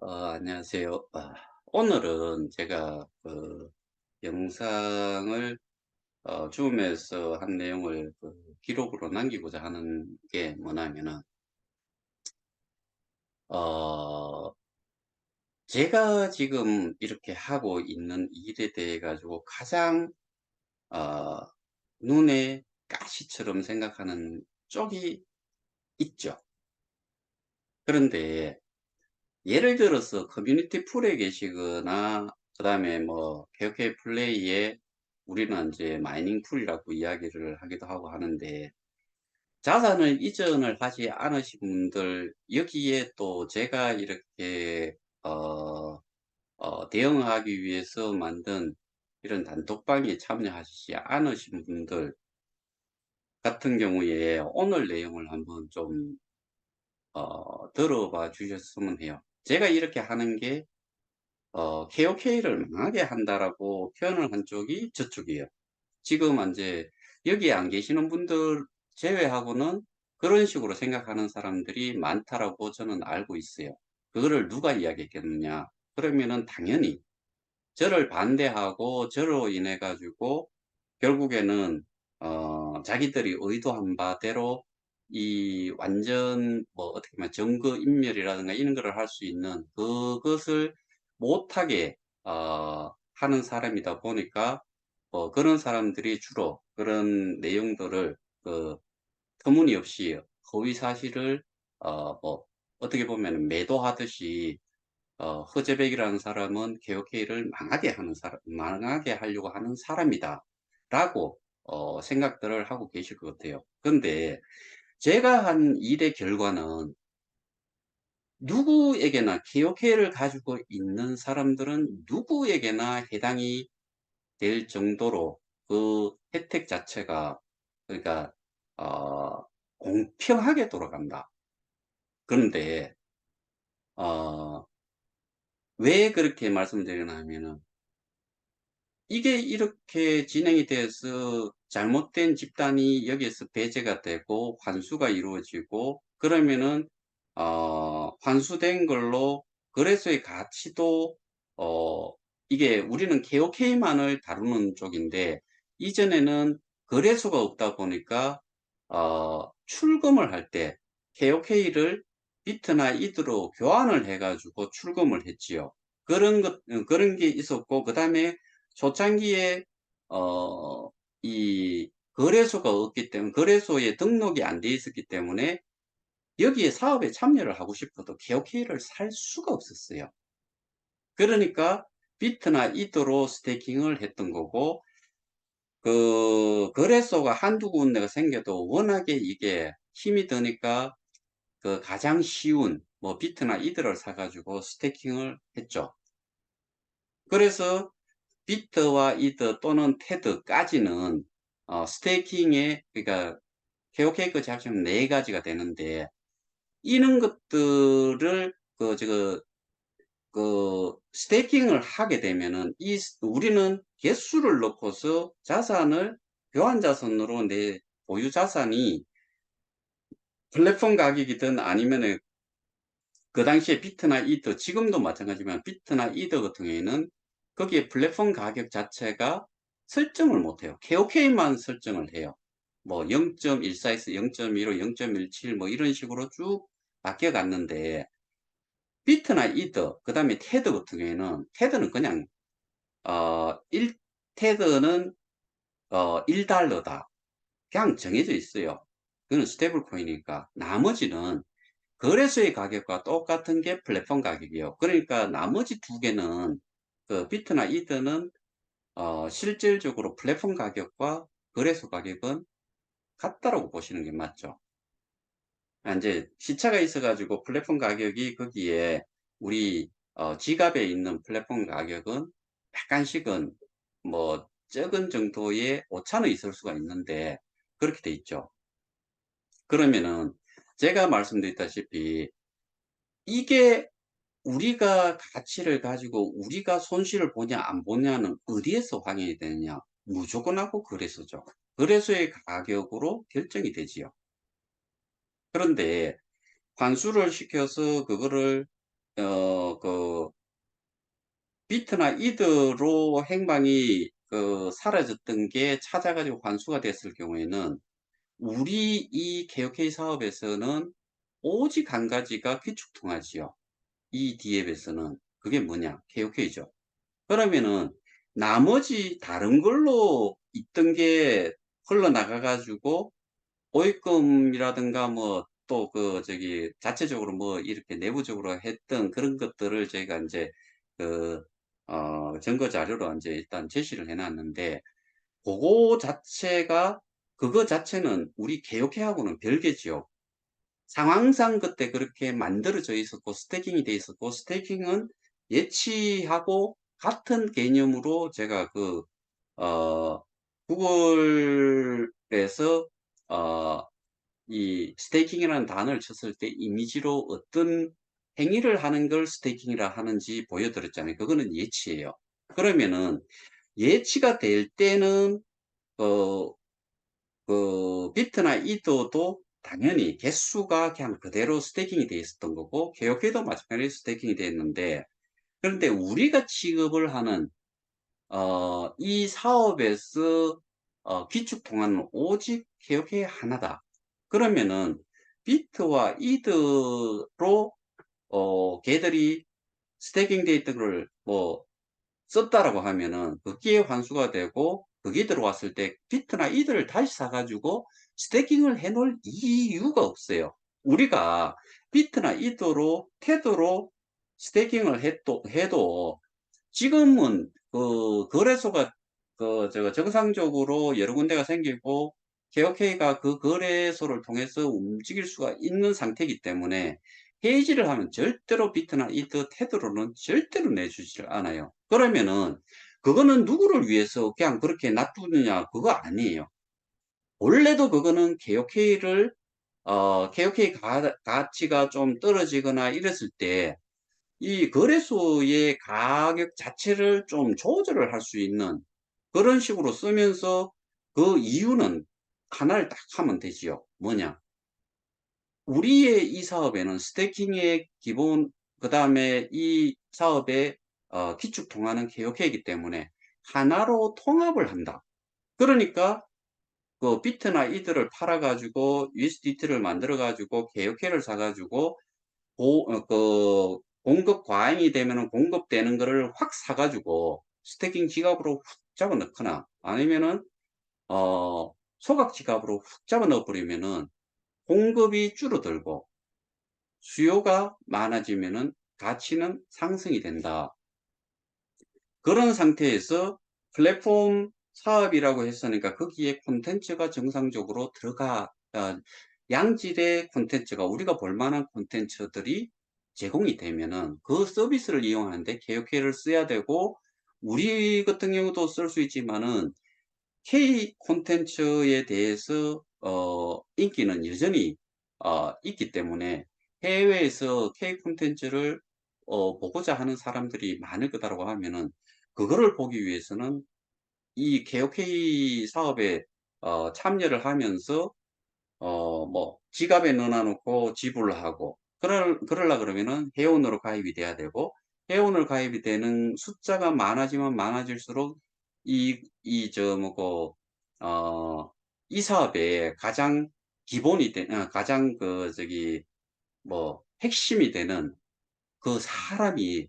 안녕하세요. 오늘은 제가 영상을 줌에서 한 내용을 기록으로 남기고자 하는 게 뭐냐면은, 어, 제가 지금 이렇게 하고 있는 일에 대해 가지고 가장 어, 눈에 가시처럼 생각하는 쪽이 있죠. 그런데 예를 들어서 커뮤니티 풀에 계시거나 그다음에 뭐 케어케이 플레이에 우리는 이제 마이닝 풀이라고 이야기를 하기도 하고 하는데, 자산을 이전을 하지 않으신 분들, 여기에 또 제가 이렇게 대응하기 위해서 만든 이런 단톡방에 참여하시지 않으신 분들 같은 경우에 오늘 내용을 한번 좀 들어봐 주셨으면 해요. 제가 이렇게 하는 게 KOK를 망하게 한다라고 표현을 한 쪽이 저쪽이에요. 지금 이제 여기에 안 계시는 분들 제외하고는 그런 식으로 생각하는 사람들이 많다라고 저는 알고 있어요. 그거를 누가 이야기했겠느냐? 그러면은 당연히 저를 반대하고 저로 인해 가지고 결국에는 자기들이 의도한 바대로 이 완전 뭐 어떻게 보면 증거 인멸이라든가 이런 거를 할 수 있는 그것을 못하게 하는 사람이다 보니까 그런 사람들이 주로 그런 내용들을 터무니없이 허위 사실을 뭐 어떻게 보면 매도하듯이, 허재백이라는 사람은 KOK를 망하게 하려고 하는 사람이다 라고 생각들을 하고 계실 것 같아요. 근데 제가 한 일의 결과는 누구에게나, KOK를 가지고 있는 사람들은 누구에게나 해당이 될 정도로 그 혜택 자체가, 그러니까 어, 공평하게 돌아간다. 그런데 어, 왜 그렇게 말씀드리나 하면은, 이게 이렇게 진행이 돼서 잘못된 집단이 여기에서 배제가 되고 환수가 이루어지고 그러면은 환수된 걸로 거래소의 가치도, 어 이게 우리는 KOK만을 다루는 쪽인데, 이전에는 거래소가 없다 보니까 출금을 할 때 KOK를 비트나 이드로 교환을 해 가지고 출금을 했지요. 그런 게 있었고, 그다음에 초창기에 이 거래소가 없기 때문에, 거래소에 등록이 안 돼 있었기 때문에 여기에 사업에 참여를 하고 싶어도 KOK를 살 수가 없었어요. 그러니까 비트나 이더로 스테이킹을 했던 거고, 그 거래소가 한두 군데가 생겨도 워낙에 이게 힘이 드니까 그 가장 쉬운 뭐 비트나 이더를 사가지고 스테이킹을 했죠. 그래서 비트와 이더 또는 테드까지는 스테이킹에, 그러니까 케어케이크까지 합치면 네 가지가 되는데, 이런 것들을 스테이킹을 하게 되면은 우리는 개수를 넣고서 자산을 교환 자산으로, 내 보유 자산이 플랫폼 가격이든 아니면은 그 당시에 비트나 이더, 지금도 마찬가지지만 비트나 이더 같은 경우에는 거기에 플랫폼 가격 자체가 설정을 못해요. KOK만 설정을 해요. 뭐 0.14에서 0.15, 0.17 뭐 이런 식으로 쭉 바뀌어 갔는데, 비트나 이더, 그 다음에 테드 같은 경우에는, 테드는 그냥 1 테드는 1달러다. 그냥 정해져 있어요. 그거는 스테이블 코인이니까. 나머지는 거래소의 가격과 똑같은 게 플랫폼 가격이에요. 그러니까 나머지 두 개는, 그 비트나 이더는 실질적으로 플랫폼 가격과 거래소 가격은 같다라고 보시는 게 맞죠. 이제 시차가 있어가지고 플랫폼 가격이 거기에, 우리 지갑에 있는 플랫폼 가격은 약간씩은 뭐 적은 정도의 오차는 있을 수가 있는데 그렇게 돼 있죠. 그러면은 제가 말씀드렸다시피, 이게 우리가 가치를 가지고 우리가 손실을 보냐 안 보냐는 어디에서 확인이 되느냐? 무조건 하고 거래소죠. 거래소의 가격으로 결정이 되지요. 그런데 환수를 시켜서 그거를 그 비트나 이더로 행방이 사라졌던 게 찾아가지고 환수가 됐을 경우에는 우리 이 KOK 사업에서는 오직 한 가지가 기축통화지요. 이 D앱에서는. 그게 뭐냐? KOK죠. 그러면은 나머지 다른 걸로 있던 게 흘러나가 가지고 보입금이라든가 뭐 또 자체적으로 뭐 이렇게 내부적으로 했던 그런 것들을 저희가 인제 그 증거 자료로 인제 일단 제시를 해 놨는데 고거 자체가 그거 자체는 우리 개혁회하고는 별개지요. 상황상 그때 그렇게 만들어져 있었고 스태킹이 돼 있었고 스태킹은 예치하고 같은 개념으로 제가 어 구글에서 어 이 스테이킹이라는 단어를 쳤을 때 이미지로 어떤 행위를 하는 걸 스테이킹이라 하는지 보여드렸잖아요. 그거는 예치예요. 그러면은 예치가 될 때는 어 비트나 이더도 당연히 개수가 그냥 그대로 스테이킹이 돼 있었던 거고 KOK도 마찬가지로 스테이킹이 돼 있는데, 그런데 우리가 취급을 하는 이 사업에서 기축 통화는 오직 KOK 하나다. 그러면은 비트와 이더로 걔들이 스태킹 돼 있던 걸 뭐 썼다라고 하면은 거기에 환수가 되고 그게 들어왔을 때 비트나 이더를 다시 사 가지고 스태킹을 해 놓을 이유가 없어요. 우리가 비트나 이더로 테더로 스태킹을 해도 지금은 거래소가 정상적으로 여러 군데가 생기고 KOK가 그 거래소를 통해서 움직일 수가 있는 상태이기 때문에 해지를 하면 절대로 비트나 이더, 테드로는 절대로 내주지를 않아요. 그러면은 그거는 누구를 위해서 그냥 그렇게 놔두느냐, 그거 아니에요. 원래도 그거는 KOK를 KOK 가치가 좀 떨어지거나 이랬을 때 이 거래소의 가격 자체를 좀 조절을 할 수 있는 그런 식으로 쓰면서 그 이유는 하나를 딱 하면 되지요. 뭐냐? 우리의 이 사업에는 스태킹의 기본, 그다음에 이 사업의 기축 통화는 KOK이기 때문에 하나로 통합을 한다. 그러니까 그 비트나 이더를 팔아 가지고 USDT를 만들어 가지고 KOK를 사 가지고 공급 과잉이 되면은 공급되는 거를 확 사 가지고 스태킹 지갑으로 훅 잡아 넣거나 아니면은 소각 지갑으로 훅 잡아 넣어 버리면은 공급이 줄어들고 수요가 많아지면은 가치는 상승이 된다. 그런 상태에서 플랫폼 사업이라고 했으니까 거기에 콘텐츠가 정상적으로 양질의 콘텐츠가 우리가 볼 만한 콘텐츠들이 제공이 되면은 그 서비스를 이용하는데 KOK를 써야 되고, 우리 같은 경우도 쓸 수 있지만은 K 콘텐츠에 대해서 인기는 여전히 있기 때문에 해외에서 K 콘텐츠를 보고자 하는 사람들이 많을 거다라고 하면은 그거를 보기 위해서는 이 KOK 사업에 참여를 하면서 뭐 지갑에 넣어 놓고 지불을 하고 그러려 그러면은 회원으로 가입이 돼야 되고, 회원으로 가입이 되는 숫자가 많아지면 많아질수록 이 저 뭐고 이 사업의 가장 기본이 된 가장 뭐 핵심이 되는 그 사람이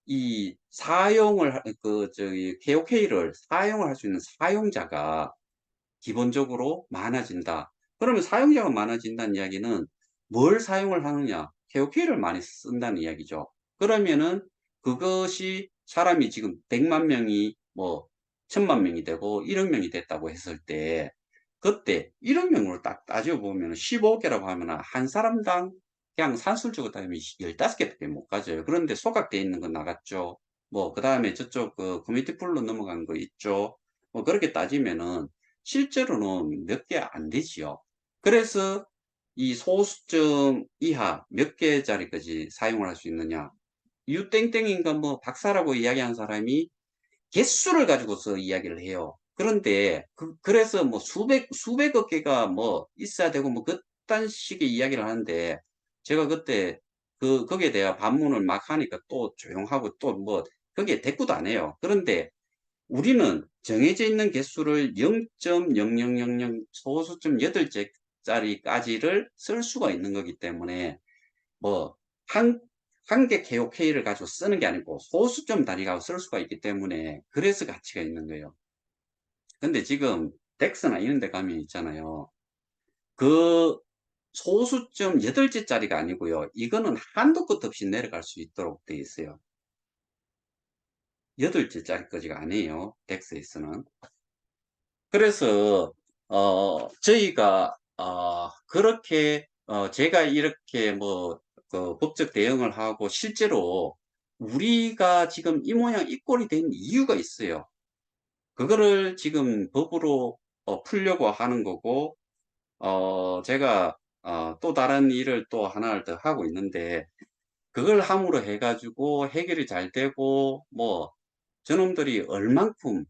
이 사용을 KOK를 사용을 할 수 있는 사용자가 기본적으로 많아진다. 그러면 사용자가 많아진다는 이야기는 뭘 사용을 하느냐? KOK를 많이 쓴다는 이야기죠. 그러면은 그것이 사람이 지금 100만 명이 뭐 1000만 명이 되고 1억 명이 됐다고 했을 때 그때 1억 명으로 딱 따져 보면은 15개라고 하면은 한 사람당 그냥 산술적으로 따지면 15개밖에 못 가져요. 그런데 소각돼 있는 건 나갔죠. 뭐 그다음에 저쪽 커뮤니티 풀로 넘어간 거 있죠. 뭐 그렇게 따지면은 실제로는 몇 개 안 되지요. 그래서 이 소수점 이하 몇 개짜리까지 사용을 할 수 있느냐. 유땡땡인가 뭐 박사라고 이야기한 사람이 개수를 가지고서 이야기를 해요. 그런데 그래서 뭐 수백억 개가 뭐 있어야 되고 뭐 그딴 식의 이야기를 하는데, 제가 그때 거기에 대한 반문을 막 하니까 또 조용하고 또 뭐 거기에 대꾸도 안 해요. 그런데 우리는 정해져 있는 개수를 0.0000 소수점 8자리까지를 쓸 수가 있는 거기 때문에 뭐 한 개 KOK를 가지고 쓰는 게 아니고 소수점 단위가 쓸 수가 있기 때문에 그래서 가치가 있는 거예요. 근데 지금 덱스나 이런 데 가면 있잖아요. 그 소수점 8자짜리가 아니고요. 이거는 한도 끝 없이 내려갈 수 있도록 되어 있어요. 8자짜리까지가 아니에요. 덱스에서는. 그래서 저희가 그렇게 제가 이렇게 뭐 그 법적 대응을 하고 실제로 우리가 지금 이 모양 이 꼴이 된 이유가 있어요. 그거를 지금 법으로 풀려고 하는 거고 제가 또 다른 일을 또 하나를 더 하고 있는데 그걸 함으로 해 가지고 해결이 잘 되고 뭐 저놈들이 얼만큼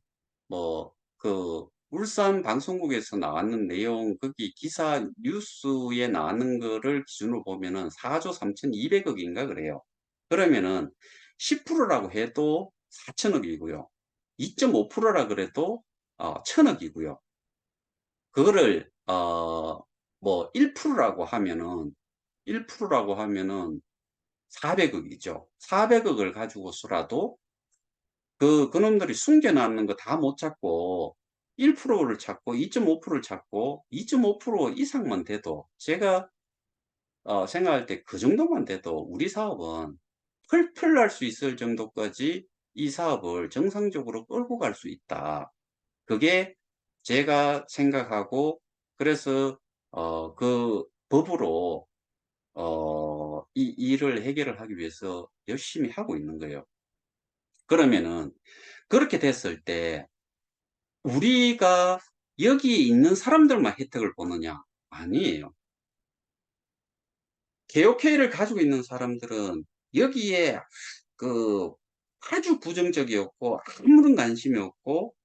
뭐 그 울산 방송국에서 나왔는 내용 거기 기사 뉴스에 나왔는 거를 기준으로 보면은 4조 3,200억 인가 그래요. 그러면은 10%라고 해도 4천억 이고요. 2.5%라 그래도 1,000억 이고요. 그거를 뭐 1%라고 하면은 1%라고 하면은 400억 이죠. 400억을 가지고서라도 그놈들이 숨겨놨는 거 다 못 찾고 1%를 찾고 2.5%를 찾고 2.5% 이상만 돼도 제가 생각할 때 그 정도만 돼도 우리 사업은 풀풀 날 수 있을 정도까지 이 사업을 정상적으로 끌고 갈 수 있다. 그게 제가 생각하고 그래서 그 법으로 이 일을 해결을 하기 위해서 열심히 하고 있는 거예요. 그러면은 그렇게 됐을 때 우리가 여기에 있는 사람들만 혜택을 보느냐? 아니에요. KOK를 가지고 있는 사람들은 여기에 그 아주 부정적이었고 아무런 관심이 없고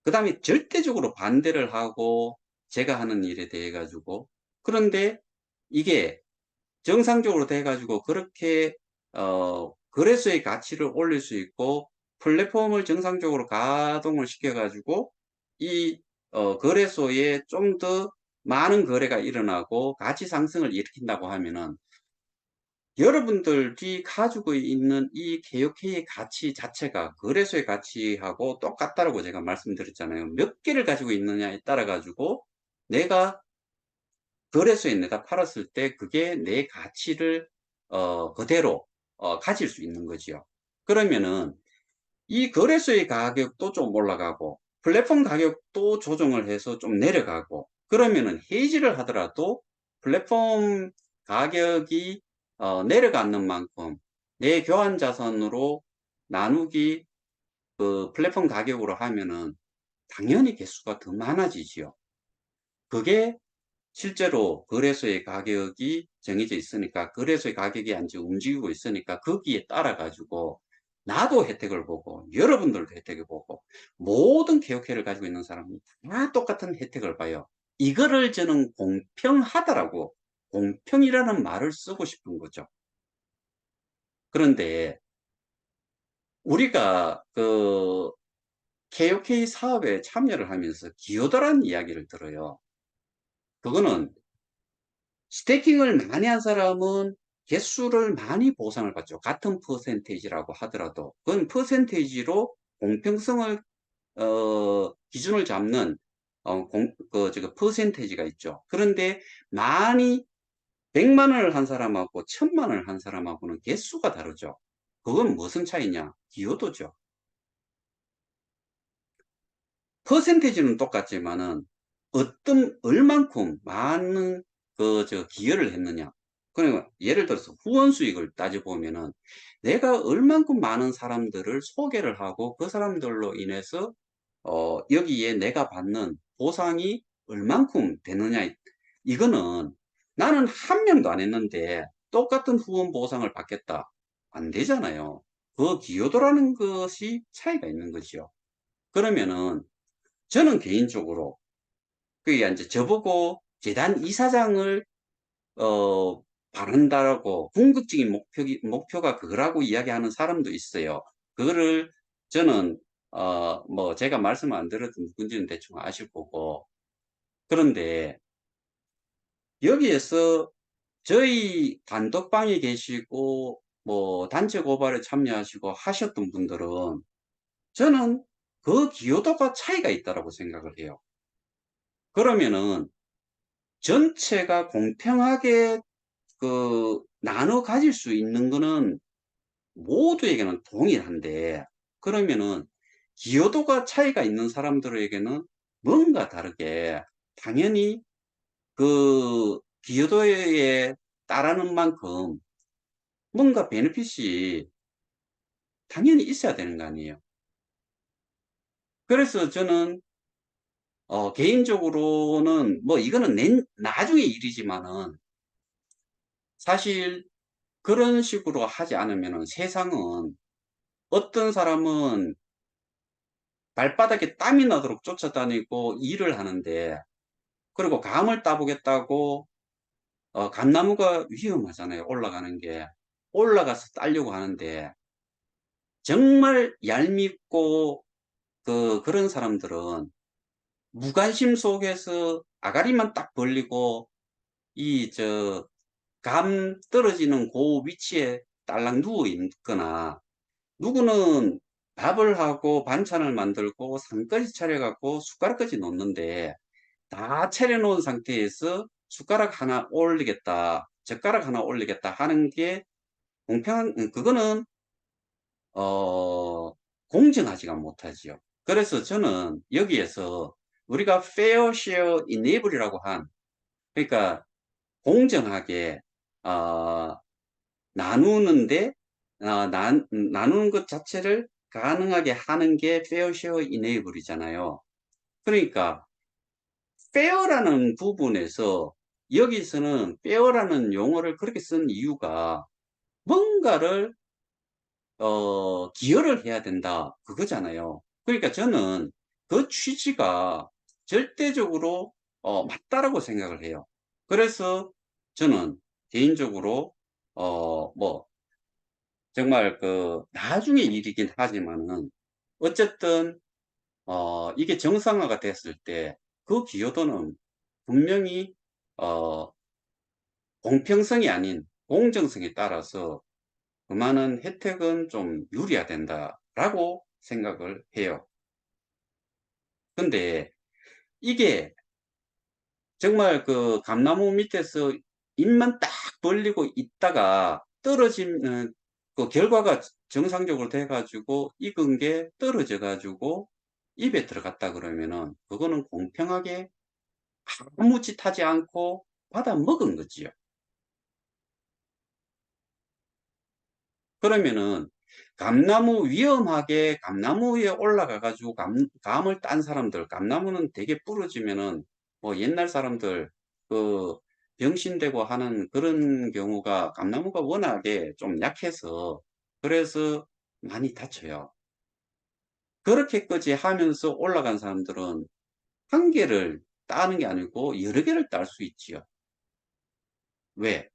그다음에 절대적으로 반대를 하고 제가 하는 일에 대해 가지고 그런데 이게 정상적으로 돼 가지고 그렇게 거래소의 가치를 올릴 수 있고 플랫폼을 정상적으로 가동을 시켜 가지고 이 거래소에 좀 더 많은 거래가 일어나고 가치 상승을 일으킨다고 하면은 여러분들이 가지고 있는 이 KOK의 가치 자체가 거래소의 가치하고 똑같다라고 제가 말씀드렸잖아요. 몇 개를 가지고 있느냐에 따라 가지고 내가 거래소에 내다 팔았을 때 그게 내 가치를 그대로 가질 수 있는 거지요. 그러면은 이 거래소의 가격도 좀 올라가고 플랫폼 가격도 조정을 해서 좀 내려가고 그러면은 해지를 하더라도 플랫폼 가격이 내려가는 만큼 내 교환 자산으로 나누기 그 플랫폼 가격으로 하면은 당연히 개수가 더 많아지지요. 그게 실제로 거래소의 가격이 정해져 있으니까 거래소의 가격이 이제 움직이고 있으니까 거기에 따라 가지고 나도 혜택을 보고 여러분들도 혜택을 보고 모든 케어케를 가지고 있는 사람은 다 똑같은 혜택을 봐요. 이거를 저는 공평하다라고 공평이라는 말을 쓰고 싶은 거죠. 그런데 우리가 그 KOK 사업에 참여를 하면서 기여도라는 이야기를 들어요. 그거는 스테이킹을 많이 한 사람은 개수를 많이 보상을 받죠. 같은 퍼센테이지라고 하더라도. 그건 퍼센테이지로 공평성을, 기준을 잡는, 퍼센테이지가 있죠. 그런데 많이 100만 원을 한 사람하고 1000만 원을 한 사람하고는 개수가 다르죠. 그건 무슨 차이냐? 기여도죠. 퍼센테이지는 똑같지만은 얼만큼 많은 기여를 했느냐. 그러니까 예를 들어서 후원 수익을 따져보면은 내가 얼만큼 많은 사람들을 소개를 하고 그 사람들로 인해서 여기에 내가 받는 보상이 얼만큼 되느냐. 이거는 나는 한 명도 안 했는데 똑같은 후원 보상을 받겠다. 안 되잖아요. 그 기여도라는 것이 차이가 있는 거죠. 그러면은 저는 개인적으로 그게 이제 저보고 재단 이사장을 바란다라고 궁극적인 목표가 그거라고 이야기하는 사람도 있어요. 그거를 저는 뭐 제가 말씀 안 드려도 누군지는 대충 아실 거고. 그런데 여기에서 저희 단톡방에 계시고 뭐 단체 고발에 참여하시고 하셨던 분들은 저는 그 기여도가 차이가 있다라고 생각을 해요. 그러면은 전체가 공평하게 나눠 가질 수 있는 거는 모두에게는 동일한데, 그러면은 기여도가 차이가 있는 사람들에게는 뭔가 다르게 당연히 그 기여도에 따르는 만큼 뭔가 베네핏이 당연히 있어야 되는 거 아니에요. 그래서 저는 개인적으로는 뭐 이거는 나중의 일이지만은 사실 그런 식으로 하지 않으면은 세상은 어떤 사람은 발바닥에 땀이 나도록 쫓아다니고 일을 하는데, 그리고 감을 따보겠다고 감나무가 위험하잖아요. 올라가는 게. 올라가서 따려고 하는데 정말 얄밉고 그런 사람들은 무관심 속에서 아가리만 딱 벌리고 이 감 떨어지는 그 위치에 딸랑 누워 있거나, 누구는 밥을 하고 반찬을 만들고 상까지 차려갖고 숟가락까지 놓는데 다 차려놓은 상태에서 숟가락 하나 올리겠다, 젓가락 하나 올리겠다 하는 게 그거는 어, 공정하지가 못하지요. 그래서 저는 여기에서 우리가 fair share enable이라고 그러니까 공정하게 어, 나누는데 나누는 것 자체를 가능하게 하는 게 fair share enable이잖아요. 그러니까 fair라는 부분에서 여기서는 fair라는 용어를 그렇게 쓴 이유가 뭔가를 기여를 해야 된다 그거잖아요. 그러니까 저는 그 취지가 절대적으로 맞다라고 생각을 해요. 그래서 저는 개인적으로 뭐 정말 나중의 일이긴 하지만은 어쨌든 이게 정상화가 됐을 때 그 기여도는 분명히 어 공평성이 아닌 공정성에 따라서 그 많은 혜택은 좀 유리화된다라고 생각을 해요. 근데 이게 정말 감나무 밑에서 입만 딱 벌리고 있다가 떨어지는 그 결과가 정상적으로 돼 가지고 익은 게 떨어져 가지고 입에 들어갔다 그러면은 그거는 공평하게 아무 짓 하지 않고 받아 먹은 거지요. 그러면은 감나무 위험하게 감나무 위에 올라가 가지고 감을 딴 사람들, 감나무는 되게 부러지면은 뭐 옛날 사람들 그 병신되고 하는 그런 경우가, 감나무가 워낙에 좀 약해서 그래서 많이 다쳐요. 그렇게까지 하면서 올라간 사람들은 한 개를 따는 게 아니고 여러 개를 딸 수 있지요. 왜?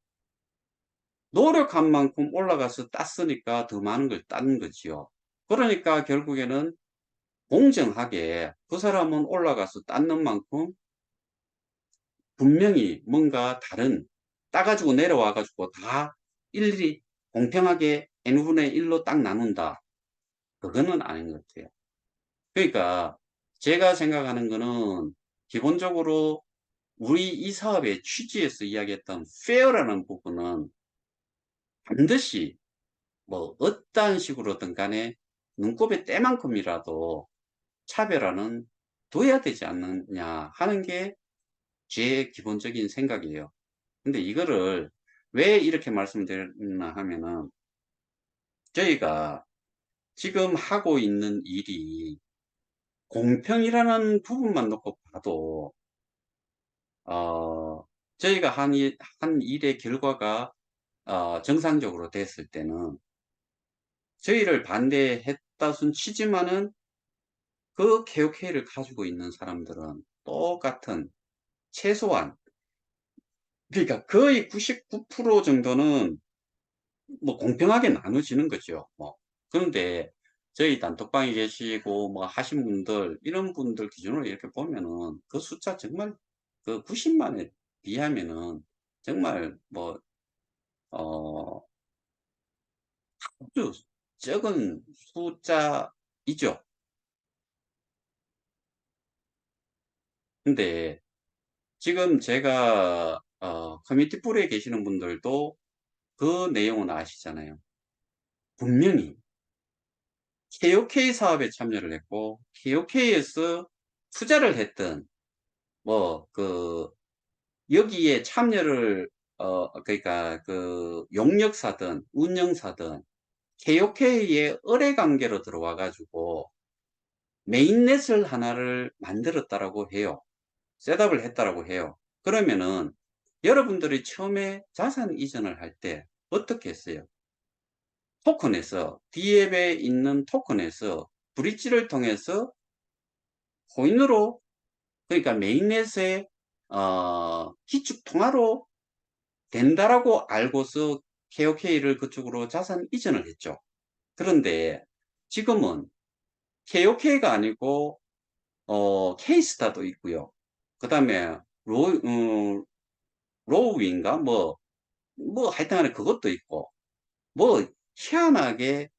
노력한 만큼 올라가서 땄으니까 더 많은 걸 딴 거지요. 그러니까 결국에는 공정하게 그 사람은 올라가서 땄는 만큼 분명히 뭔가 다른, 따가지고 내려와가지고 다 일일이 공평하게 n분의 1로 딱 나눈다. 그거는 아닌 것 같아요. 그러니까 제가 생각하는 거는 기본적으로 우리 이 사업의 취지에서 이야기했던 fair라는 부분은 반드시 뭐 어떠한 식으로든 간에 눈곱의 때만큼이라도 차별화는 둬야 되지 않느냐 하는 게 제 기본적인 생각이에요. 근데 이거를 왜 이렇게 말씀드렸나 하면은 저희가 지금 하고 있는 일이 공평이라는 부분만 놓고 봐도 저희가 한 일의 결과가 정상적으로 됐을 때는 저희를 반대했다 순 치지만은 그 KOK를 가지고 있는 사람들은 똑같은 최소한 그러니까 거의 99% 정도는 뭐 공평하게 나눠지는 거죠. 뭐. 그런데 저희 단톡방에 계시고 뭐 하신 분들, 이런 분들 기준으로 이렇게 보면은 그 숫자 정말 그 90만에 비하면은 정말 뭐, 어, 아주 적은 숫자이죠. 근데 지금 제가, 커뮤니티 풀에 계시는 분들도 그 내용은 아시잖아요. 분명히 KOK 사업에 참여를 했고, KOK에서 투자를 했던, 뭐, 여기에 참여를, 그러니까 용역사든, 운영사든, KOK의 의뢰 관계로 들어와가지고, 메인넷을 하나를 만들었다라고 해요. 셋업을 했다라고 해요. 그러면은, 여러분들이 처음에 자산 이전을 할 때, 어떻게 했어요? 토큰에서, D앱에 있는 토큰에서, 브릿지를 통해서 코인으로, 그러니까 메인넷의 기축 통화로 된다라고 알고서 KOK를 그쪽으로 자산 이전을 했죠. 그런데 지금은 KOK가 아니고 K스타도 있고요. 그 다음에 로우인가 뭐 하여튼간에 그것도 있고, 뭐 희한하게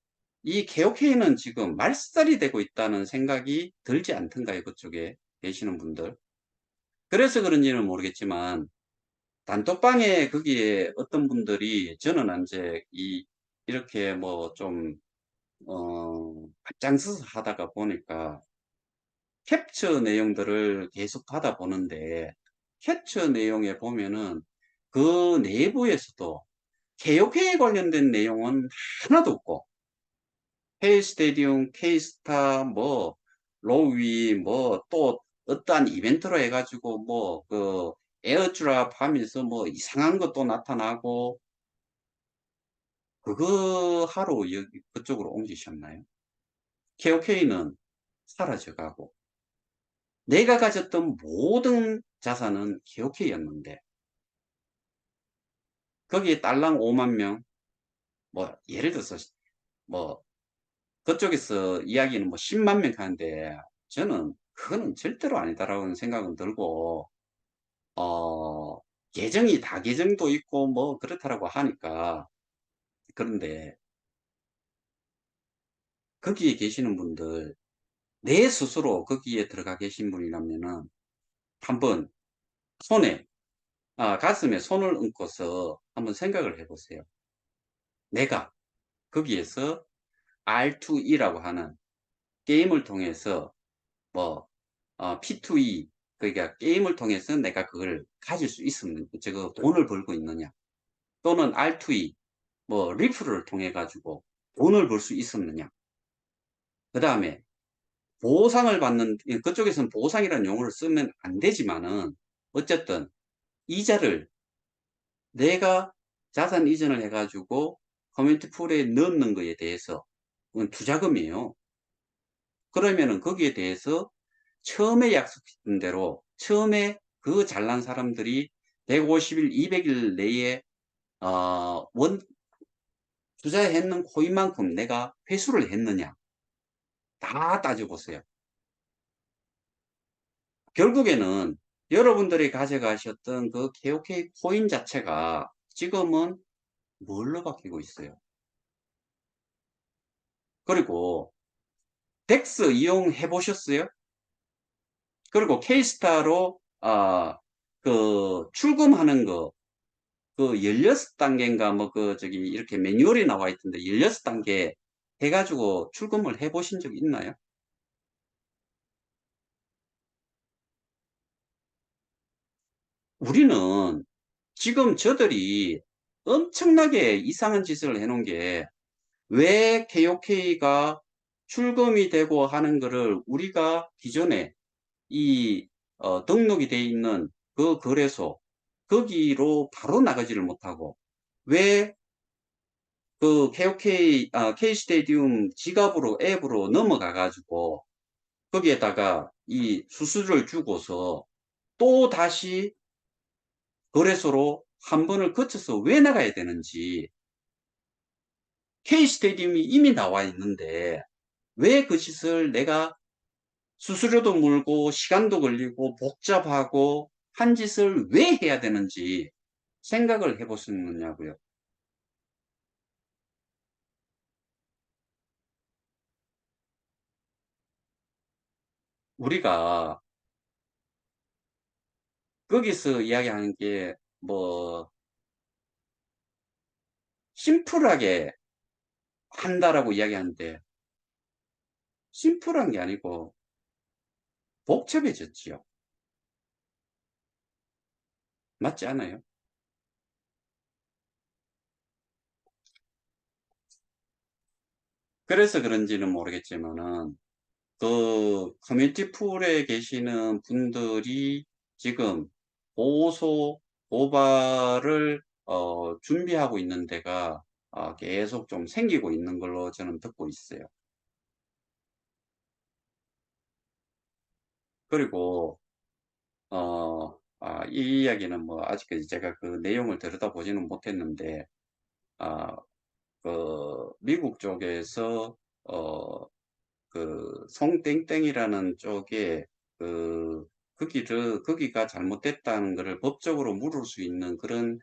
이 KOK는 지금 말살이 되고 있다는 생각이 들지 않던가요? 그쪽에 계시는 분들. 그래서 그런지는 모르겠지만 단톡방에 거기에 어떤 분들이 저는 이제 이렇게 뭐 좀, 앞장서서 하다가 보니까 캡처 내용들을 계속 받아보는데 캡처 내용에 보면은 그 내부에서도 개혁회에 관련된 내용은 하나도 없고 K스테디움, K스타, 뭐, 로위, 뭐, 또, 어떠한 이벤트로 해가지고, 뭐, 에어드랍 하면서 뭐, 이상한 것도 나타나고, 그거 하러 그쪽으로 옮기셨나요? KOK는 사라져가고, 내가 가졌던 모든 자산은 KOK였는데, 거기에 딸랑 5만 명, 뭐, 예를 들어서, 뭐, 그쪽에서 이야기는 뭐 10만 명 하는데, 저는 그거는 절대로 아니다라고 생각은 들고, 어, 계정이 다 계정도 있고 뭐 그렇다라고 하니까. 그런데 거기에 계시는 분들, 내 스스로 거기에 들어가 계신 분이라면은 한번 손에, 가슴에 손을 얹고서 한번 생각을 해보세요. 내가 거기에서 R2E라고 하는 게임을 통해서 뭐, P2E, 그러니까 게임을 통해서 내가 그걸 가질 수 있으면, 저거 돈을 벌고 있느냐. 또는 R2E, 뭐, 리프를 통해 가지고 돈을 벌 수 있었느냐. 그 다음에 보상을 받는, 그쪽에서는 보상이라는 용어를 쓰면 안 되지만은, 어쨌든 이자를 내가 자산 이전을 해가지고 커뮤니티 풀에 넣는 거에 대해서, 그건 투자금이에요. 그러면은 거기에 대해서 처음에 약속했던 대로, 처음에 그 잘난 사람들이 150일, 200일 내에, 투자했는 코인만큼 내가 회수를 했느냐. 다 따져보세요. 결국에는 여러분들이 가져가셨던 그 KOK 코인 자체가 지금은 뭘로 바뀌고 있어요? 그리고 덱스 이용해 보셨어요? 그리고 K스타로 출금하는 거, 16단계인가 저기 이렇게 매뉴얼이 나와 있던데 16단계 해가지고 출금을 해 보신 적 있나요? 우리는 지금 저들이 엄청나게 이상한 짓을 해놓은 게, 왜 KOK가 출금이 되고 하는 거를 우리가 기존에 등록이 돼 있는 그 거래소, 거기로 바로 나가지를 못하고, 왜 KOK, K스테디움 지갑으로, 앱으로 넘어가 가지고, 거기에다가 이 수수료를 주고서 또 다시 거래소로 한 번을 거쳐서 왜 나가야 되는지, K스테디움이 이미 나와 있는데 왜 그 짓을 내가 수수료도 물고 시간도 걸리고 복잡하고 한 짓을 왜 해야 되는지 생각을 해보셨느냐고요. 우리가 거기서 이야기하는 게 뭐 심플하게 한다라고 이야기하는데, 심플한 게 아니고 복잡해졌지요. 맞지 않아요? 그래서 그런지는 모르겠지만은 그 커뮤니티 풀에 계시는 분들이 지금 고소 고발을 준비하고 있는 데가 계속 좀 생기고 있는 걸로 저는 듣고 있어요. 그리고 이 이야기는 뭐 아직까지 제가 그 내용을 들여다보지는 못했는데, 아, 그 미국 쪽에서 그 송땡땡이라는 쪽에 그 거기가 잘못됐다는 것을 법적으로 물을 수 있는 그런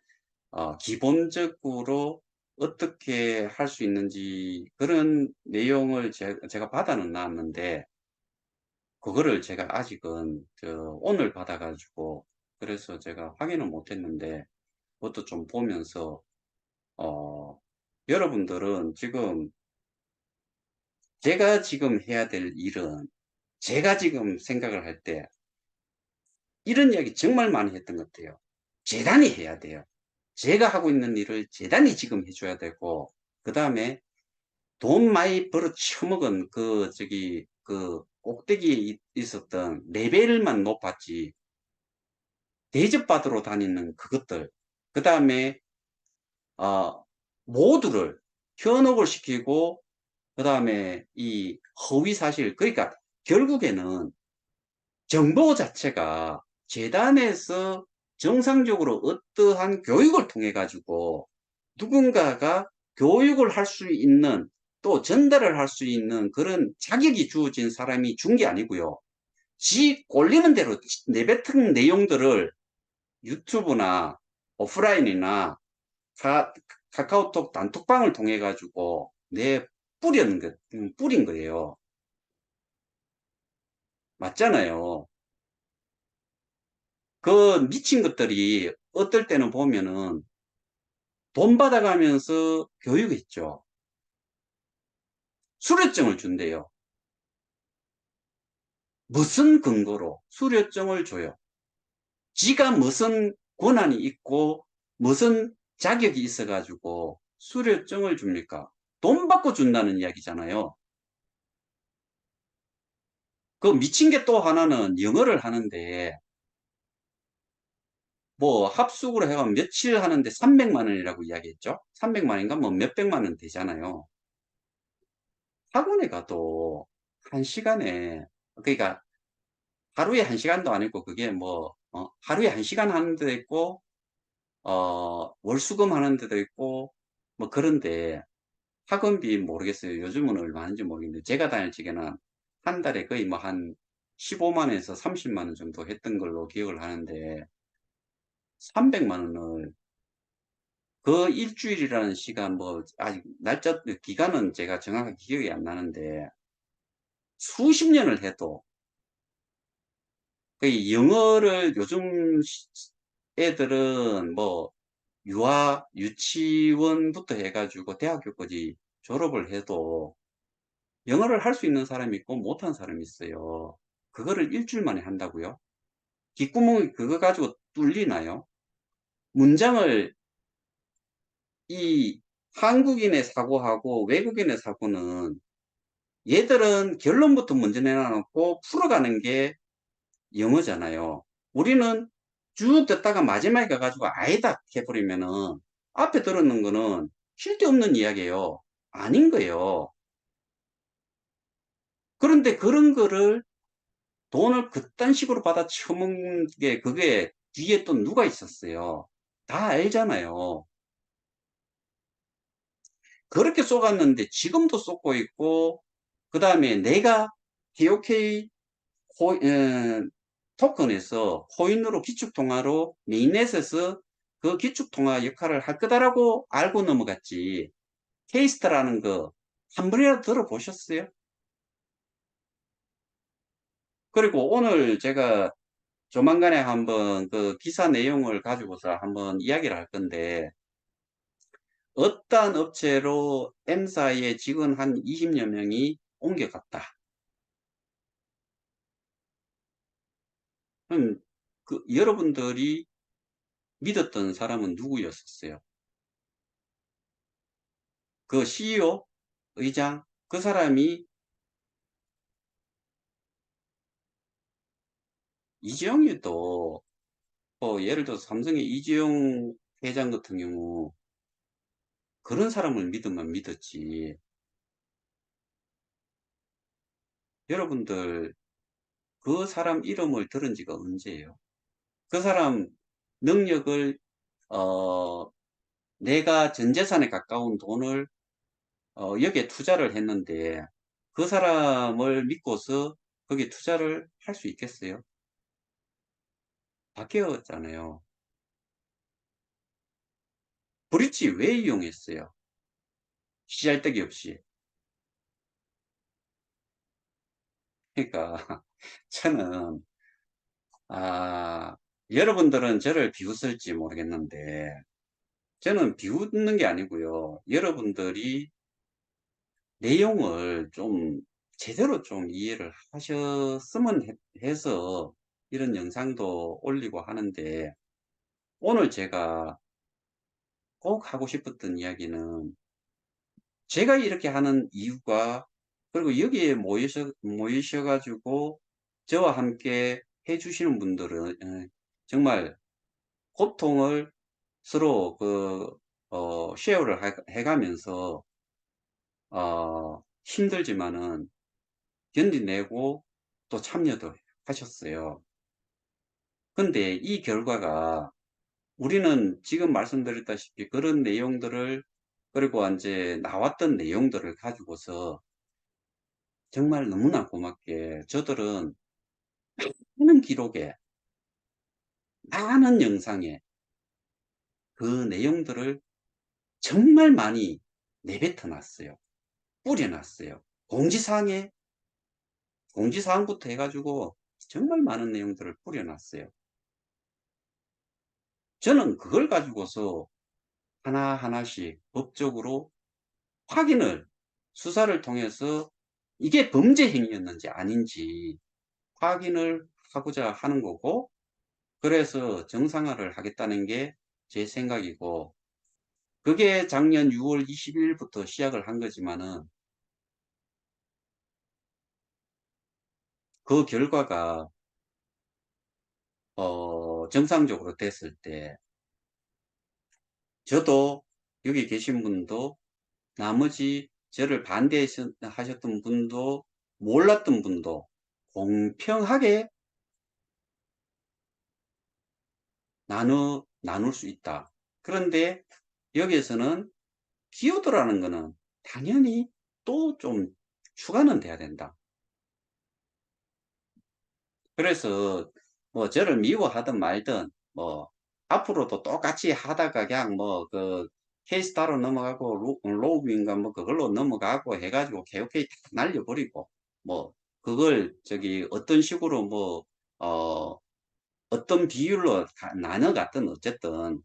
기본적으로 어떻게 할 수 있는지 그런 내용을 제가 받아는 놨는데, 그거를 제가 아직은 오늘 받아가지고 그래서 제가 확인을 못했는데, 그것도 좀 보면서 어, 여러분들은 지금 제가 지금 해야 될 일은, 제가 지금 생각을 할 때 이런 이야기 정말 많이 했던 것 같아요. 재단이 해야 돼요. 제가 하고 있는 일을 재단이 지금 해줘야 되고, 그 다음에 돈 많이 벌어 처먹은 그 꼭대기에 있었던 레벨만 높았지, 대접받으러 다니는 그것들, 그 다음에 모두를 현혹을 시키고, 그 다음에 이 허위 사실, 그러니까 결국에는 정보 자체가 재단에서 정상적으로 어떠한 교육을 통해 가지고 누군가가 교육을 할 수 있는, 또 전달을 할 수 있는 그런 자격이 주어진 사람이 준 게 아니고요. 지 꼴리는 대로 내뱉은 내용들을 유튜브나 오프라인이나 카, 카카오톡 단톡방을 통해 가지고 뿌린 거예요. 맞잖아요. 그 미친 것들이 어떨 때는 보면은 돈 받아가면서 교육했죠. 수료증을 준대요. 무슨 근거로 수료증을 줘요? 지가 무슨 권한이 있고 무슨 자격이 있어가지고 수료증을 줍니까? 돈 받고 준다는 이야기잖아요. 그 미친 게 또 하나는 영어를 하는데, 뭐 합숙으로 해가 며칠 하는데 300만 원이라고 이야기했죠. 300만 원인가 뭐 몇백만 원 되잖아요. 학원에 가도 한 시간에, 그러니까 하루에 한 시간도 아니고, 그게 뭐 하루에 한 시간 하는 데도 있고 월수금 하는 데도 있고 뭐 그런데, 학원비 모르겠어요. 요즘은 얼마 하는지 모르겠는데 제가 다닐 적에는 한 달에 거의 뭐 한 15만 원에서 30만 원 정도 했던 걸로 기억을 하는데, 300만 원을 그 일주일이라는 시간, 뭐 아직 날짜 기간은 제가 정확하게 기억이 안 나는데 수십 년을 해도, 그 영어를 요즘 애들은 뭐 유치원부터 해가지고 대학교까지 졸업을 해도 영어를 할 수 있는 사람이 있고 못하는 사람이 있어요. 그거를 일주일 만에 한다고요? 귓구멍이 그거 가지고 뚫리나요? 문장을, 이 한국인의 사고하고 외국인의 사고는, 얘들은 결론부터 먼저 내놔놓고 풀어가는 게 영어잖아요. 우리는 쭉 듣다가 마지막에 가가지고 아니다 해버리면은 앞에 들었는 거는 쓸데없는 이야기예요. 아닌 거예요. 그런데 그런 거를 돈을 그딴 식으로 받아 처먹는 게, 그게 뒤에 또 누가 있었어요. 다 알잖아요. 그렇게 속았는데 지금도 속고 있고, 그다음에 내가 KOK 토큰에서 코인으로 기축통화로 메인넷에서 그 기축통화 역할을 할 거다라고 알고 넘어갔지. 케이스트라는 거 한 번이라도 들어보셨어요? 그리고 오늘 제가 조만간에 한번 그 기사 내용을 가지고서 한번 이야기를 할 건데, 어떤 업체로 M사의 직원 한 20여 명이 옮겨갔다. 그럼 그 여러분들이 믿었던 사람은 누구였었어요? 그 CEO, 의장, 그 사람이 이재용이도, 예를 들어서 삼성의 이재용 회장 같은 경우 그런 사람을 믿으면 믿었지. 여러분들 그 사람 이름을 들은 지가 언제예요? 그 사람 능력을, 어, 내가 전 재산에 가까운 돈을 여기에 투자를 했는데 그 사람을 믿고서 거기에 투자를 할 수 있겠어요? 바뀌었잖아요. 브릿지 왜 이용했어요? 시잘데기 없이. 그러니까 저는, 아, 여러분들은 저를 비웃을지 모르겠는데 저는 비웃는 게 아니고요. 여러분들이 내용을 좀 제대로 좀 이해를 하셨으면 해서 이런 영상도 올리고 하는데, 오늘 제가 꼭 하고 싶었던 이야기는, 제가 이렇게 하는 이유가, 그리고 여기에 모이셔가지고 저와 함께 해주시는 분들은 정말 고통을 서로 쉐어를 해가면서 힘들지만은 견디내고 또 참여도 하셨어요. 근데 이 결과가, 우리는 지금 말씀드렸다시피 그런 내용들을, 그리고 이제 나왔던 내용들을 가지고서 정말 너무나 고맙게 저들은 많은 기록에, 많은 영상에 그 내용들을 정말 많이 내뱉어 놨어요. 뿌려 놨어요. 공지사항부터 해가지고 정말 많은 내용들을 뿌려 놨어요. 저는 그걸 가지고서 하나하나씩 법적으로 확인을, 수사를 통해서 이게 범죄 행위였는지 아닌지 확인을 하고자 하는 거고, 그래서 정상화를 하겠다는 게 제 생각이고, 그게 작년 6월 20일부터 시작을 한 거지만은 그 결과가 정상적으로 됐을 때, 저도, 여기 계신 분도, 나머지 저를 반대하셨던 분도, 몰랐던 분도 공평하게 나눌 수 있다. 그런데 여기에서는 기여도라는 거는 당연히 또 좀 추가는 돼야 된다. 그래서 뭐 저를 미워하든 말든, 뭐 앞으로도 똑같이 하다가 그냥 뭐 그 케이스타로 넘어가고 로그인가 뭐 그걸로 넘어가고 해가지고 KOK 다 날려버리고, 뭐 그걸 저기 어떤 식으로 뭐 어, 어떤 비율로 나눠갔든 어쨌든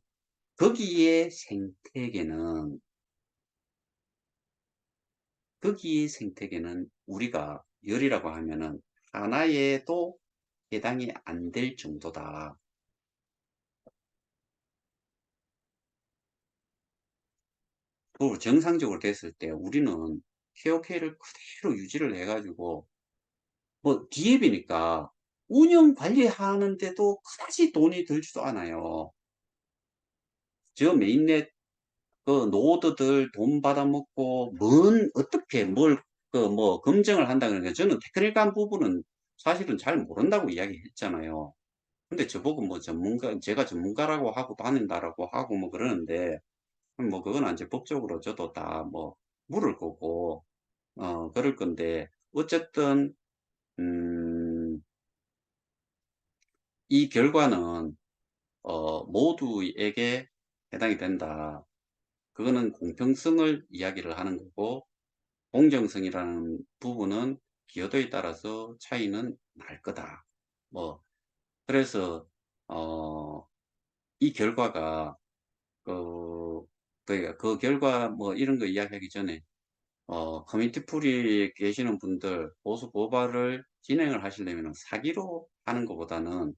거기에 생태계는, 거기에 생태계는 우리가 열이라고 하면은 하나에도 해당이 안 될 정도다. 또 정상적으로 됐을 때 우리는 KOK를 그대로 유지를 해가지고, 뭐 기업이니까 운영 관리하는데도 그다지 돈이 들지도 않아요. 저 메인넷 그 노드들 돈 받아먹고 어떻게 뭘 그 뭐 검증을 한다 그러니까, 저는 테크니컬한 부분은 사실은 잘 모른다고 이야기했잖아요. 근데 저보고 뭐 전문가, 제가 전문가라고 하고 다닌다라고 하고 뭐 그러는데, 뭐 그건 이제 법적으로 저도 다 뭐 물을 거고, 그럴 건데, 어쨌든, 음, 이 결과는, 모두에게 해당이 된다. 그거는 공평성을 이야기를 하는 거고, 공정성이라는 부분은 기여도에 따라서 차이는 날 거다. 뭐, 그래서, 어, 이 결과가, 그, 그러니까 그 결과 뭐 이런 거 이야기하기 전에, 커뮤니티 풀이에 계시는 분들 보수 고발을 진행을 하시려면 사기로 하는 것보다는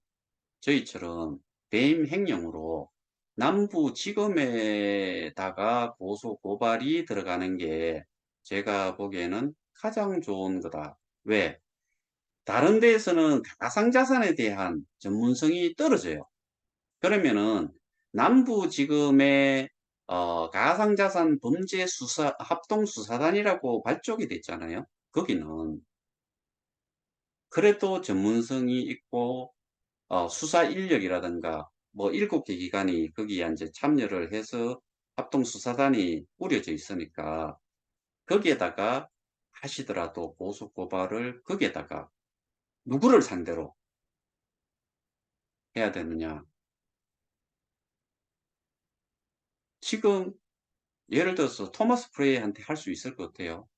저희처럼 배임 행령으로 남부 지검에다가 고소 고발이 들어가는 게 제가 보기에는 가장 좋은 거다. 왜? 다른 데에서는 가상자산에 대한 전문성이 떨어져요. 그러면은 남부 지검에 가상자산 범죄 수사 합동수사단이라고 발족이 됐잖아요. 거기는 그래도 전문성이 있고 수사 인력이라든가 뭐 7개 기관이 거기에 이제 참여를 해서 합동수사단이 꾸려져 있으니까 거기에다가 하시더라도 고소 고발을 거기에다가 누구를 상대로 해야 되느냐. 지금 예를 들어서 토마스 프레이한테 할 수 있을 것 같아요.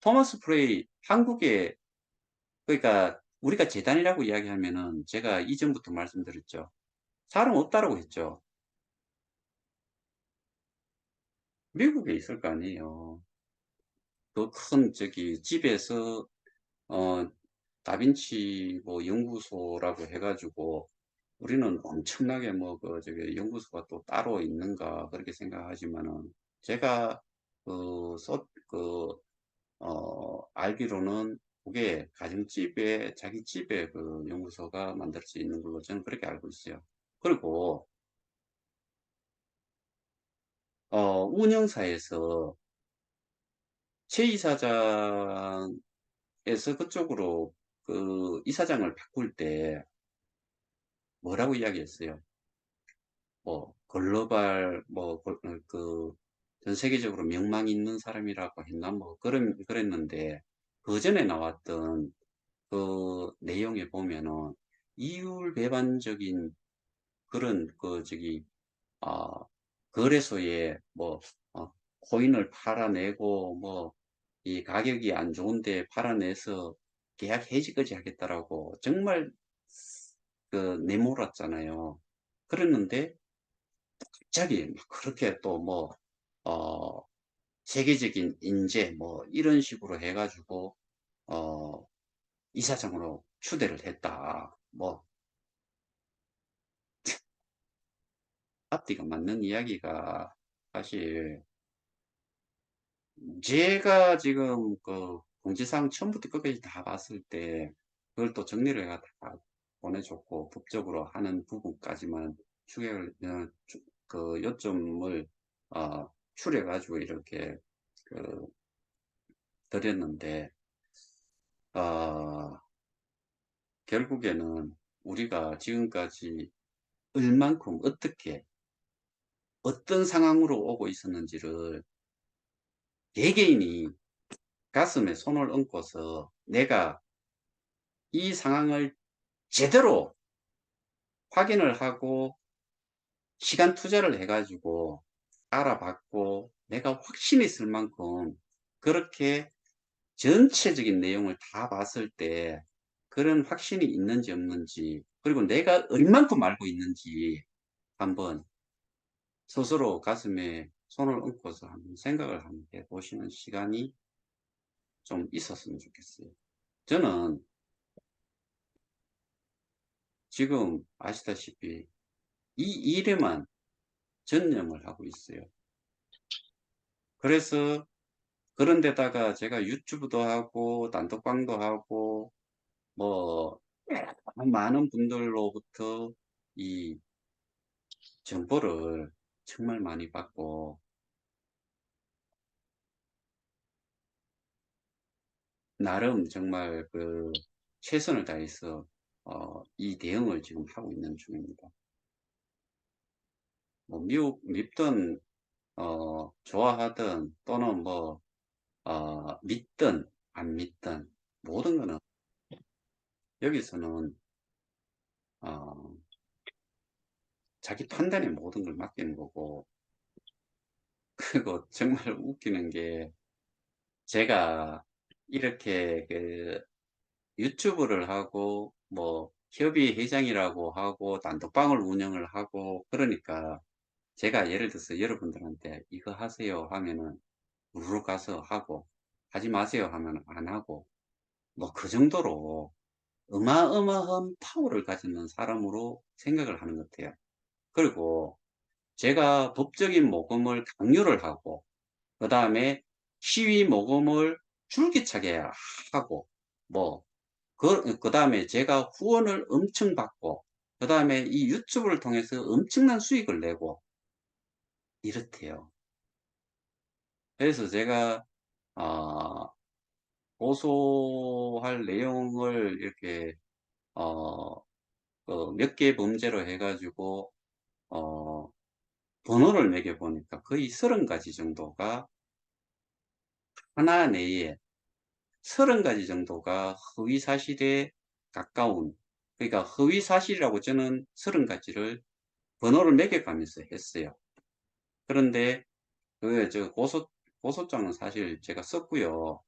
토마스 프레이 한국에, 그러니까 우리가 재단이라고 이야기하면은 제가 이전부터 말씀드렸죠. 사람 없다라고 했죠. 미국에 있을 거 아니에요. 그 큰 저기 집에서 어 다빈치 뭐 연구소라고 해가지고 우리는 엄청나게 뭐 그 저기 연구소가 또 따로 있는가 그렇게 생각하지만은 제가 알기로는 그게 가정집에 자기 집에 그 연구소가 만들어져 있는 걸로 저는 그렇게 알고 있어요. 그리고 운영사에서 최 이사장에서 그쪽으로 그 이사장을 바꿀 때 뭐라고 이야기했어요? 뭐 글로벌 전 세계적으로 명망 있는 사람이라고 했나 뭐 그랬는데 그 전에 나왔던 그 내용에 보면은 이율배반적인 그런 그 저기 아 거래소에 뭐 코인을 팔아내고 뭐 이 가격이 안 좋은데 팔아내서 계약 해지까지 하겠다라고 정말 그 내몰았잖아요. 그랬는데 갑자기 막 그렇게 또 뭐 어 세계적인 인재 뭐 이런 식으로 해가지고 어 이사장으로 추대를 했다. 뭐 앞뒤가 맞는 이야기가 사실 제가 지금 그 공지사항 처음부터 끝까지 다 봤을 때 그걸 또 정리를 해가 다 보내줬고 법적으로 하는 부분까지만 추격을 그 요점을 추려 가지고 이렇게 그 드렸는데 어, 결국에는 우리가 지금까지 얼만큼 어떻게 어떤 상황으로 오고 있었는지를 개개인이 가슴에 손을 얹고서 내가 이 상황을 제대로 확인을 하고 시간 투자를 해가지고 알아봤고 내가 확신이 있을 만큼 그렇게 전체적인 내용을 다 봤을 때 그런 확신이 있는지 없는지 그리고 내가 얼만큼 알고 있는지 한번 스스로 가슴에 손을 얹고서 한번 생각을 한번 해보시는 시간이 좀 있었으면 좋겠어요. 저는 지금 아시다시피 이 일에만 전념을 하고 있어요. 그래서 그런 데다가 제가 유튜브도 하고 단톡방도 하고 뭐 많은 분들로부터 이 정보를 정말 많이 받고 나름 정말 그 최선을 다해서 이 대응을 지금 하고 있는 중입니다. 뭐 밉든 좋아하든 또는 뭐 믿든 안 믿든 모든 거는 여기서는 어, 자기 판단에 모든 걸 맡기는 거고, 그리고 정말 웃기는 게 제가 이렇게 그 유튜브를 하고 뭐 협의 회장이라고 하고 단톡방을 운영을 하고 그러니까 제가 예를 들어서 여러분들한테 이거 하세요 하면은 우르르 가서 하고, 하지 마세요 하면 안 하고, 뭐 그 정도로 어마어마한 파워를 가지는 사람으로 생각을 하는 것 같아요. 그리고 제가 법적인 모금을 강요를 하고, 그 다음에 시위 모금을 줄기차게 하고, 뭐 그 다음에 제가 후원을 엄청 받고, 그 다음에 이 유튜브를 통해서 엄청난 수익을 내고 이렇대요. 그래서 제가 어, 고소할 내용을 이렇게 어, 몇 개 범죄로 해가지고 어, 번호를 매겨 보니까 거의 30가지 정도가, 하나 내에 30가지 정도가 허위 사실에 가까운, 그러니까 허위 사실이라고 저는 30가지를 번호를 매겨가면서 했어요. 그런데 저 고소장은 사실 제가 썼고요.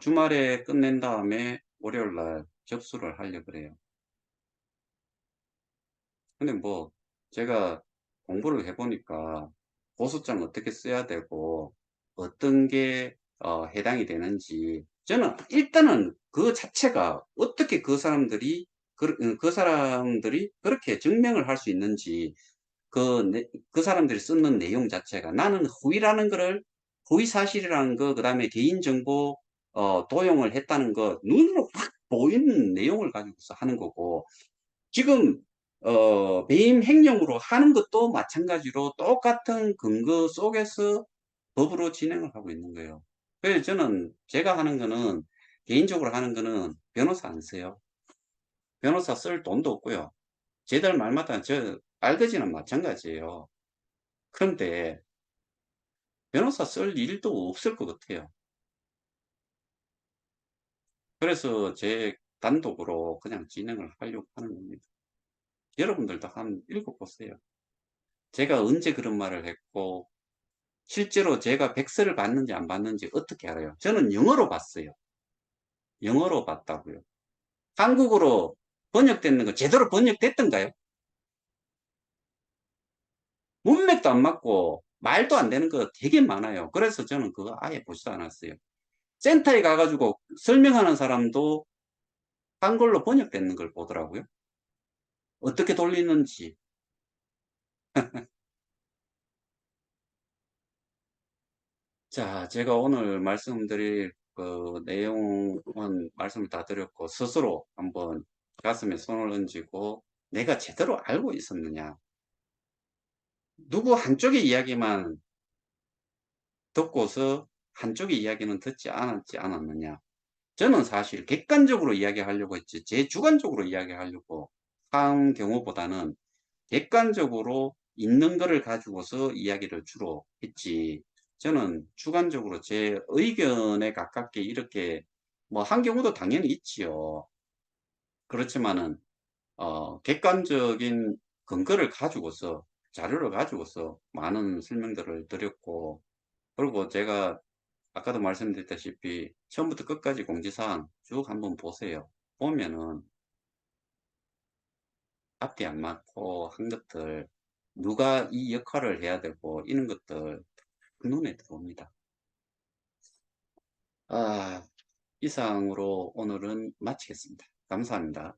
주말에 끝낸 다음에 월요일 날 접수를 하려고 그래요. 근데 뭐 제가 공부를 해보니까 고소장 어떻게 써야 되고 어떤 게 해당이 되는지, 저는 일단은 그 자체가 어떻게 그 사람들이 그렇게 증명을 할 수 있는지, 그 사람들이 쓰는 내용 자체가, 나는 허위 사실이라는 거, 그 다음에 개인정보 도용을 했다는 거 눈으로 확 보이는 내용을 가지고서 하는 거고, 지금 배임 행령으로 하는 것도 마찬가지로 똑같은 근거 속에서 법으로 진행을 하고 있는 거예요. 그래서 저는 제가 하는 거는, 개인적으로 하는 거는 변호사 안 써요. 변호사 쓸 돈도 없고요. 쟤들 말마다 저 알거지는 마찬가지예요. 그런데 변호사 쓸 일도 없을 것 같아요. 그래서 제 단독으로 그냥 진행을 하려고 하는 겁니다. 여러분들도 한번 읽어보세요. 제가 언제 그런 말을 했고, 실제로 제가 백서를 받는지 안 받는지 어떻게 알아요? 저는 영어로 봤어요. 영어로 봤다고요. 한국어로 번역되는 거 제대로 번역됐던가요? 문맥도 안 맞고 말도 안 되는 거 되게 많아요. 그래서 저는 그거 아예 보지도 않았어요. 센터에 가가지고 설명하는 사람도 한글로 번역되는 걸 보더라고요. 어떻게 돌리는지. 자, 제가 오늘 말씀드릴 그 내용은 말씀을 다 드렸고, 스스로 한번 가슴에 손을 얹고 내가 제대로 알고 있었느냐. 누구 한쪽의 이야기만 듣고서 한쪽의 이야기는 듣지 않았느냐. 저는 사실 객관적으로 이야기하려고 했지, 제 주관적으로 이야기하려고 한 경우보다는 객관적으로 있는 거를 가지고서 이야기를 주로 했지, 저는 주관적으로 제 의견에 가깝게 이렇게 뭐 한 경우도 당연히 있지요. 그렇지만은 객관적인 근거를 가지고서, 자료를 가지고서 많은 설명들을 드렸고, 그리고 제가 아까도 말씀드렸다시피 처음부터 끝까지 공지사항 쭉 한번 보세요. 보면은 앞뒤 안 맞고 한 것들, 누가 이 역할을 해야 되고 이런 것들 눈에 들어옵니다. 아, 이상으로 오늘은 마치겠습니다. 감사합니다.